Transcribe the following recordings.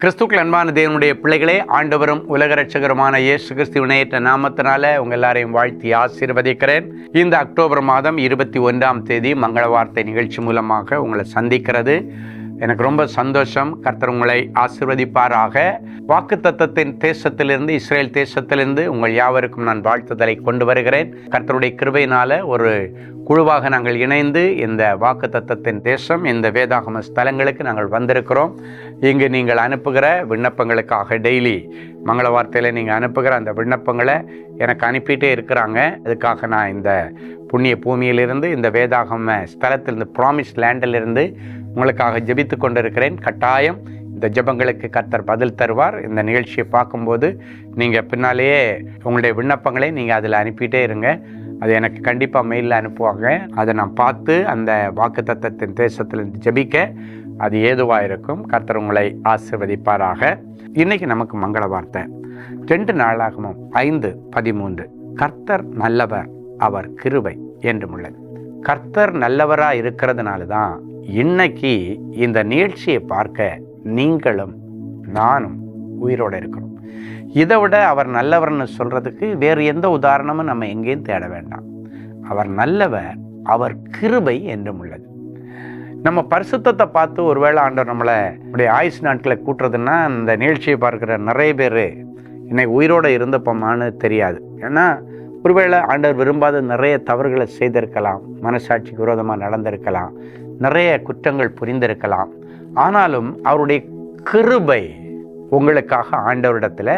கிறிஸ்துக்கள் அன்பான தேவனுடைய பிள்ளைகளே, ஆண்டவரும் உலக ரட்சகருமான இயேசு கிறிஸ்துவின் ஏற்ற நாமத்தினால உங்கள் எல்லாரையும் வாழ்த்தி ஆசீர்வதிக்கிறேன். இந்த அக்டோபர் மாதம் 21ஆம் தேதி மங்கள வார்த்தை நிகழ்ச்சி மூலமாக உங்களை சந்திக்கிறது எனக்கு ரொம்ப சந்தோஷம். கர்த்தர் உங்களை ஆசீர்வதிப்பாராக. வாக்குத்தத்தத்தின் தேசத்திலிருந்து, இஸ்ரேல் தேசத்திலிருந்து உங்கள் யாவருக்கும் நான் வாழ்த்துதலை கொண்டு வருகிறேன். கர்த்தருடைய கிருபையினால ஒரு குழுவாக நாங்கள் இணைந்து இந்த வாக்குத்தத்தத்தின் தேசம், இந்த வேதாகம ஸ்தலங்களுக்கு நாங்கள் வந்திருக்கிறோம். இங்கு நீங்கள் அனுப்புகிற விண்ணப்பங்களுக்காக டெய்லி மங்கள வார்த்தையில் நீங்கள் அனுப்புகிற அந்த விண்ணப்பங்களை எனக்கு அனுப்பிட்டே இருக்கிறாங்க. அதுக்காக நான் இந்த புண்ணிய பூமியிலிருந்து, இந்த வேதாகம ஸ்தலத்திலிருந்து, ப்ராமிஸ் லேண்டிலிருந்து உங்களுக்காக ஜெபித்து கொண்டிருக்கிறேன். கட்டாயம் இந்த ஜெபங்களுக்கு கர்த்தர் பதில் தருவார். இந்த நிகழ்ச்சியை பார்க்கும்போது நீங்கள் பின்னாலேயே உங்களுடைய விண்ணப்பங்களை நீங்கள் அதில் அனுப்பிட்டே இருங்க. அது எனக்கு கண்டிப்பாக மெயிலில் அனுப்புவாங்க. அதை நான் பார்த்து அந்த வாக்குத்தத்தத்தின் தேசத்திலிருந்து ஜெபிக்க அது ஏதுவாக இருக்கும். கர்த்தர் உங்களை ஆசீர்வதிப்பாராக. இன்றைக்கி நமக்கு மங்கள வார்த்தை 2 நாளாகமம் 5:13. கர்த்தர் நல்லவர், அவர் கிருபை என்றும் உள்ளது. கர்த்தர் நல்லவராக இருக்கிறதுனால தான் இன்னைக்கு இந்த நிகழ்ச்சியை பார்க்க நீங்களும் நானும் உயிரோடு இருக்கிறோம். இதை விட அவர் நல்லவர்னு சொல்கிறதுக்கு வேறு எந்த உதாரணமும் நம்ம எங்கேயும் தேட வேண்டாம். அவர் நல்லவர், அவர் கிருபை என்றும் உள்ளது. நம்ம பரிசுத்தத்தை பார்த்து ஒருவேளை ஆண்டவர் நம்மளை நம்முடைய ஆயுசு நாட்களை கூட்டுறதுன்னா, இந்த நிகழ்ச்சியை பார்க்குற நிறைய பேர் இன்னைக்கு உயிரோடு இருந்தப்போமான்னு தெரியாது. ஏன்னா ஒருவேளை ஆண்டவர் விரும்பாத நிறைய தவறுகளை செய்திருக்கலாம், மனசாட்சிக்கு விரோதமாக நடந்திருக்கலாம், நிறைய குற்றங்கள் புரிந்திருக்கலாம். ஆனாலும் அவருடைய கிருபை உங்களுக்காக ஆண்டவரிடத்தில்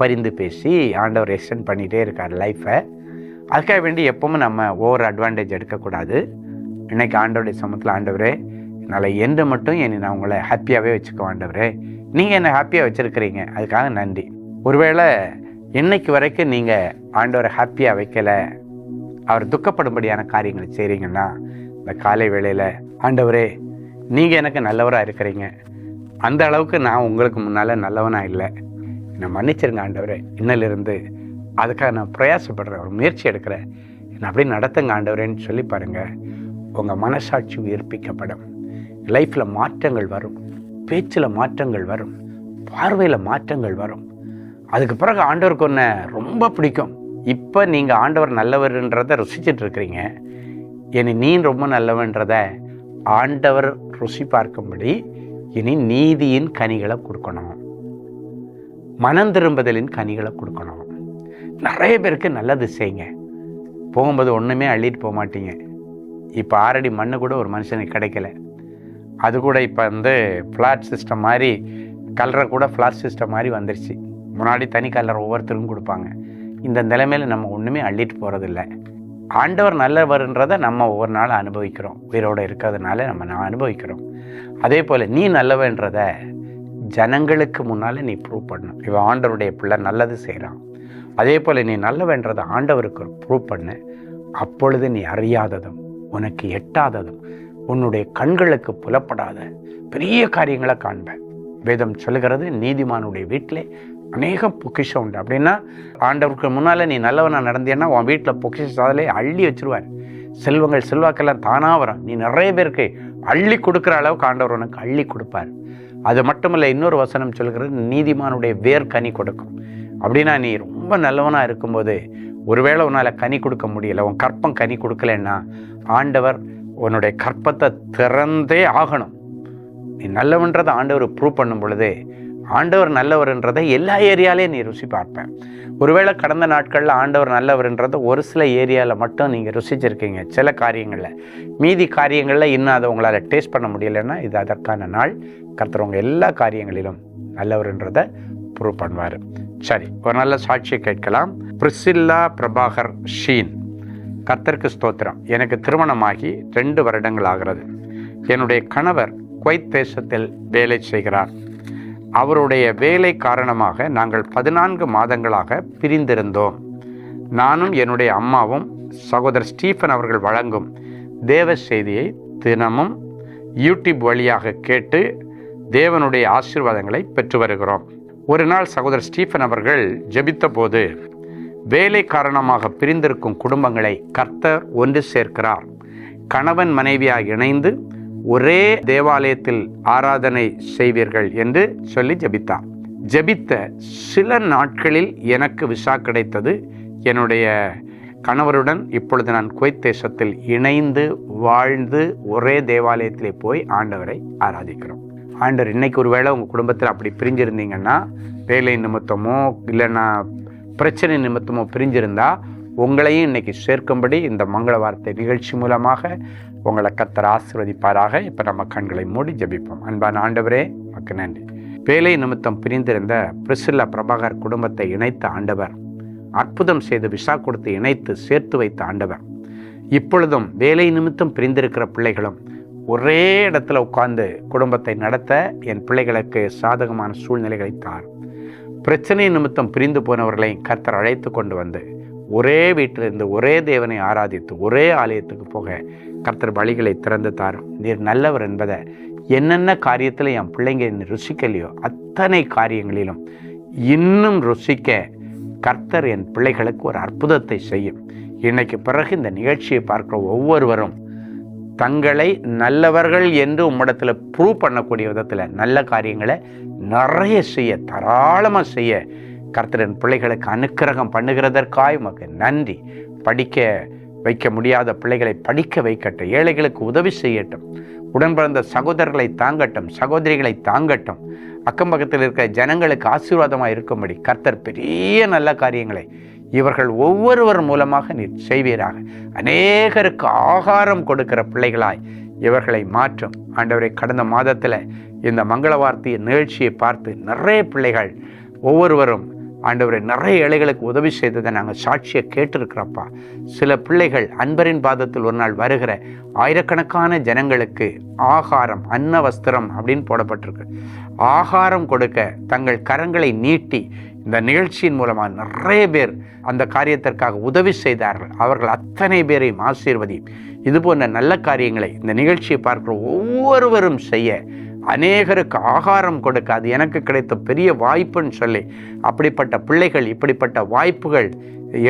பரிந்து பேசி ஆண்டவர் எக்ஸ்டெண்ட் பண்ணிகிட்டே இருக்கார் லைஃப்பை. அதுக்காக வேண்டி எப்பவும் நம்ம ஓவர் அட்வான்டேஜ் எடுக்கக்கூடாது. இன்றைக்கி ஆண்டவருடைய சமூகத்தில், ஆண்டவரே என்னால் என்று மட்டும் நான் உங்களை ஹாப்பியாகவே வச்சுக்க, ஆண்டவரே நீங்கள் என்னை ஹாப்பியாக வச்சுருக்கிறீங்க, அதுக்காக நன்றி. ஒருவேளை இன்னைக்கு வரைக்கும் நீங்கள் ஆண்டவரை ஹாப்பியாக வைக்கலை, அவர் துக்கப்படும்படியான காரியங்களை செய்கிறீங்கன்னா, இந்த காலை வேளையில் ஆண்டவரே நீங்கள் எனக்கு நல்லவராக இருக்கிறீங்க, அந்த அளவுக்கு நான் உங்களுக்கு முன்னால் நல்லவனாக இல்லை, என்னை மன்னிச்சிருங்க ஆண்டவரே, இன்னிலிருந்து அதுக்காக நான் பிரயாசப்படுறேன், ஒரு முயற்சி எடுக்கிறேன், என்னை அப்படி நடத்துங்க ஆண்டவரேன்னு சொல்லி பாருங்கள். உங்கள் மனசாட்சி உயிர்ப்பிக்கப்படும். லைஃப்பில் மாற்றங்கள் வரும், பேச்சில் மாற்றங்கள் வரும், பார்வையில் மாற்றங்கள் வரும். அதுக்கு பிறகு ஆண்டவருக்கு ஒன்று ரொம்ப பிடிக்கும். இப்போ நீங்கள் ஆண்டவர் நல்லவர்ன்றதை ருசிச்சுட்டு இருக்கிறீங்க, இனி நீ ரொம்ப நல்லவன்றதை ஆண்டவர் ருசி பார்க்கும்படி இனி நீதியின் கனிகளை கொடுக்கணும், மனம் திரும்புதலின் கனிகளை கொடுக்கணும். நிறைய பேருக்கு நல்லது செய்யுங்க, போகும்போது ஒன்றுமே அள்ளிட்டு போக மாட்டீங்க. இப்போ 6 அடி மண்ணு கூட ஒரு மனுஷனுக்கு கிடைக்கல. அது கூட இப்போ ஃப்ளாட் சிஸ்டம் மாதிரி, கலரை கூட ஃப்ளாட் சிஸ்டம் மாதிரி வந்துருச்சு. முன்னாடி தனி கலர் ஒவ்வொருத்தருக்கும் கொடுப்பாங்க. இந்த நிலைமையில் நம்ம ஒன்றுமே அள்ளிட்டு போகிறதில்ல. ஆண்டவர் நல்லவர்ன்றதை நம்ம ஒவ்வொரு நாளும் அனுபவிக்கிறோம். உயிரோடு இருக்கிறதுனால நான் அனுபவிக்கிறோம். அதே போல் நீ நல்லவன்றதை ஜனங்களுக்கு முன்னால் நீ ப்ரூவ் பண்ணணும். இவன் ஆண்டவருடைய பிள்ளை, நல்லது செய்கிறான். அதே போல் நீ நல்லவன்றதை ஆண்டவருக்கு ப்ரூவ் பண்ணு. அப்பொழுது நீ அறியாததும் உனக்கு எட்டாததும் உன்னுடைய கண்களுக்கு புலப்படாத பெரிய காரியங்களை காண்ப. வேதம் சொல்லுகிறது, நீதிமானுடைய வீட்டிலே அநேக பொக்கிஷம் உண்டு. அப்படின்னா ஆண்டவருக்கு முன்னால் நீ நல்லவனாக நடந்தேன்னா உன் வீட்டில் பொக்கிஷம் அதிலே அள்ளி வச்சுருவார். செல்வங்கள் செல்வாக்கெல்லாம் தானாக வரும். நீ நிறைய பேருக்கு அள்ளி கொடுக்குற அளவுக்கு ஆண்டவர் உனக்கு அள்ளி கொடுப்பார். அது மட்டும் இல்லை, இன்னொரு வசனம் சொல்கிறது, நீதிமானுடைய வேர் கனி கொடுக்கும். அப்படின்னா நீ ரொம்ப நல்லவனாக இருக்கும்போது ஒருவேளை உன்னால் கனி கொடுக்க முடியலை, உன் கற்பம் கனி கொடுக்கலன்னா ஆண்டவர் உன்னுடைய கற்பத்தை திறந்தே ஆகணும். நீ நல்லவன்றதை ஆண்டவர் ப்ரூவ் பண்ணும் பொழுது ஆண்டவர் நல்லவர்ன்றதை எல்லா ஏரியாலையும் நீ ருசி பார்ப்பேன். ஒருவேளை கடந்த நாட்களில் ஆண்டவர் நல்லவர்ன்றதை ஒரு சில ஏரியாவில் மட்டும் நீங்கள் ருசிச்சிருக்கீங்க, சில காரியங்களில். மீதி காரியங்களில் இன்னும் அதை உங்களால் டேஸ்ட் பண்ண முடியலைன்னா இது அதற்கான நாள். கர்த்தர் எல்லா காரியங்களிலும் நல்லவர்ன்றதை ப்ரூவ் பண்ணுவார். சரி, ஒரு நல்ல சாட்சியை கேட்கலாம். Priscilla Prabhakar Sheen. கர்த்தருக்கு ஸ்தோத்திரம். எனக்கு திருமணமாகி 2 வருடங்கள் ஆகிறது. என்னுடைய கணவர் குவைத் தேசத்தில் வேலை செய்கிறார். அவருடைய வேலை காரணமாக நாங்கள் 14 மாதங்களாக பிரிந்திருந்தோம். நானும் என்னுடைய அம்மாவும் சகோதரர் ஸ்டீஃபன் அவர்கள் வழங்கும் தேவ செய்தியை தினமும் யூடியூப் வழியாக கேட்டு தேவனுடைய ஆசீர்வாதங்களை பெற்று வருகிறோம். ஒரு நாள் சகோதரர் ஸ்டீஃபன் அவர்கள் ஜெபித்த போது, வேலை காரணமாக பிரிந்திருக்கும் குடும்பங்களை கர்த்தர் ஒன்று சேர்க்கிறார். கணவன் மனைவியாக இணைந்து ஒரே தேவாலயத்தில் ஆராதனை செய்வீர்கள் என்று சொல்லி ஜெபித்தார். ஜெபித்த சில நாட்களில் எனக்கு விசா கிடைத்தது. என்னுடைய கணவருடன் இப்பொழுது நான் குவைத் தேசத்தில் இணைந்து வாழ்ந்து ஒரே தேவாலயத்திலே போய் ஆண்டவரை ஆராதிக்கிறோம். ஆண்டவர் இன்னைக்கு ஒருவேளை உங்கள் குடும்பத்தில் அப்படி பிரிஞ்சிருந்தீங்கன்னா, வேலை நிமித்தமோ இல்லைன்னா பிரச்சனை நிமித்தமோ பிரிஞ்சிருந்தா உங்களையும் இன்னைக்கு சேர்க்கும்படி இந்த மங்கள வார்த்தை நிகழ்ச்சி மூலமாக உங்களை கர்த்தர் ஆசீர்வதிப்பாராக. இப்போ நம்ம கண்களை மூடி ஜெபிப்போம். அன்பான ஆண்டவரே, உமக்கு நன்றி. வேலை நிமித்தம் பிரிந்திருந்த பிரிசில்லா பிரபாகர் குடும்பத்தை இணைத்த ஆண்டவர், அற்புதம் செய்து விசா கொடுத்து இணைத்து சேர்த்து வைத்த ஆண்டவர், இப்பொழுதும் வேலை நிமித்தம் பிரிந்திருக்கிற பிள்ளைகளும் ஒரே இடத்துல உட்கார்ந்து குடும்பத்தை நடத்த என் பிள்ளைகளுக்கு சாதகமான சூழ்நிலைகளை தார். பிரச்சனை நிமித்தம் பிரிந்து போனவர்களை கர்த்தர் அழைத்து கொண்டு வந்து ஒரே வீட்டிலிருந்து ஒரே தேவனை ஆராதித்து ஒரே ஆலயத்துக்கு போக கர்த்தர் வழிகளை திறந்து தாரும். நீர் நல்லவர் என்பதை என்னென்ன காரியத்தில் என் பிள்ளைங்க ருசிக்கலையோ அத்தனை காரியங்களிலும் இன்னும் ருசிக்க கர்த்தர் என் பிள்ளைகளுக்கு ஒரு அற்புதத்தை செய்யும். இன்னைக்கு பிறகு இந்த நிகழ்ச்சியை பார்க்குற ஒவ்வொருவரும் தங்களை நல்லவர்கள் என்று உம்மிடத்தில் ப்ரூவ் பண்ணக்கூடிய விதத்தில் நல்ல காரியங்களை நிறைய செய்ய, தாராளமாக செய்ய கர்த்தரின் பிள்ளைகளுக்கு அனுக்கிரகம் பண்ணுகிறதற்காய் உமக்கு நன்றி. படிக்க வைக்க முடியாத பிள்ளைகளை படிக்க வைக்கட்டும், ஏழைகளுக்கு உதவி செய்யட்டும், உடன் பிறந்த சகோதரர்களை தாங்கட்டும், சகோதரிகளை தாங்கட்டும், அக்கம் பக்கத்தில் இருக்கிற ஜனங்களுக்கு ஆசீர்வாதமாக இருக்கும்படி கர்த்தர் பெரிய நல்ல காரியங்களை இவர்கள் ஒவ்வொருவர் மூலமாக நீர் செய்வீராக. அநேகருக்கு ஆகாரம் கொடுக்கிற பிள்ளைகளாய் இவர்களை மாற்றும். ஆண்டவரை, கடந்த மாதத்தில் இந்த மங்கள வார்த்தை நிகழ்ச்சியை பார்த்து நிறைய பிள்ளைகள் ஒவ்வொருவரும் ஆண்டவரை நிறைய ஏழைகளுக்கு உதவி செய்ததை நாங்கள் சாட்சியை கேட்டிருக்கிறோம்ப்பா. சில பிள்ளைகள் அன்பரின் பாதத்தில் ஒரு நாள் வருகிற ஆயிரக்கணக்கான ஜனங்களுக்கு ஆகாரம், அன்ன வஸ்திரம் அப்படின்னு போடப்பட்டிருக்கு, ஆகாரம் கொடுக்க தங்கள் கரங்களை நீட்டி இந்த நிகழ்ச்சியின் மூலமாக நிறைய பேர் அந்த காரியத்திற்காக உதவி செய்தார்கள். அவர்கள் அத்தனை பேரையும் ஆசீர்வதி. இது போன்ற நல்ல காரியங்களை இந்த நிகழ்ச்சியை பார்க்கிற ஒவ்வொருவரும் செய்ய, அநேகருக்கு ஆகாரம் கொடுக்க அது எனக்கு கிடைத்த பெரிய வாய்ப்புன்னு சொல்லி அப்படிப்பட்ட பிள்ளைகள் இப்படிப்பட்ட வாய்ப்புகள்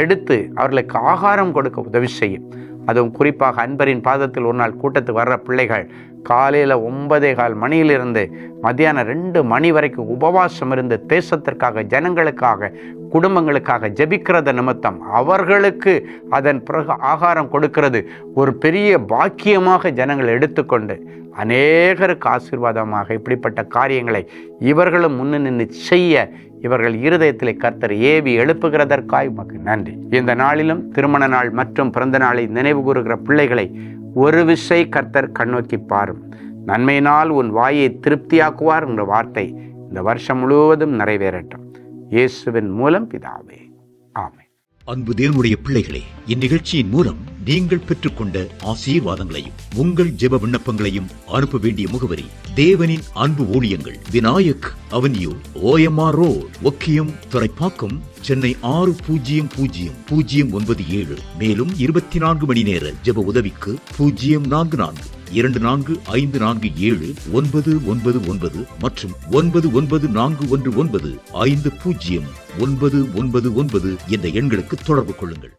எடுத்து அவர்களுக்கு ஆகாரம் கொடுக்க உதவி செய்யும். அதுவும் குறிப்பாக அன்பரின் பாதத்தில் ஒரு நாள் கூட்டத்துக்கு வர்ற பிள்ளைகள் காலையில் 9:15 மணியிலிருந்து மத்தியானம் 2 மணி வரைக்கும் உபவாசம் இருந்து தேசத்திற்காக, ஜனங்களுக்காக, குடும்பங்களுக்காக ஜெபிக்கிறது நிமித்தம் அவர்களுக்கு அதன் பிறகு ஆகாரம் கொடுக்கிறது ஒரு பெரிய பாக்கியமாக ஜனங்கள் எடுத்துக்கொண்டு அநேகருக்கு ஆசீர்வாதமாக இப்படிப்பட்ட காரியங்களை இவர்களும் முன்னு நின்று செய்ய இவர்கள் இருதயத்திலே கர்த்தர் ஏவி எழுப்புகிறதற்காய் உமக்கு நன்றி. இந்த நாளிலும் திருமண நாள் மற்றும் பிறந்த நாளை நினைவு கூறுகிற பிள்ளைகளை ஒரு விசை கர்த்தர் கண்ணோக்கி பாரும். நன்மையினால் உன் வாயை திருப்தியாக்குவார் என்ற வார்த்தை இந்த வருஷம் முழுவதும் நிறைவேறட்டும். இயேசுவின் மூலம் பிதாவே, ஆமென். அன்பு தேவனுடைய பிள்ளைகளே, இந்நிகழ்ச்சியின் மூலம் நீங்கள் பெற்றுக்கொண்ட ஆசீர்வாதங்களையும் உங்கள் ஜெப விண்ணப்பங்களையும் அனுப்ப வேண்டிய முகவரி: தேவனின் அன்பு ஊழியங்கள், Vinayak avenue, OMR road, Okkiyam, Thoraipakkam, Chennai 600097. மேலும் 24 மணி நேர ஜெப உதவிக்கு 044-24547-999 மற்றும் 9941950999 என்ற எண்களுக்கு தொடர்பு கொள்ளுங்கள்.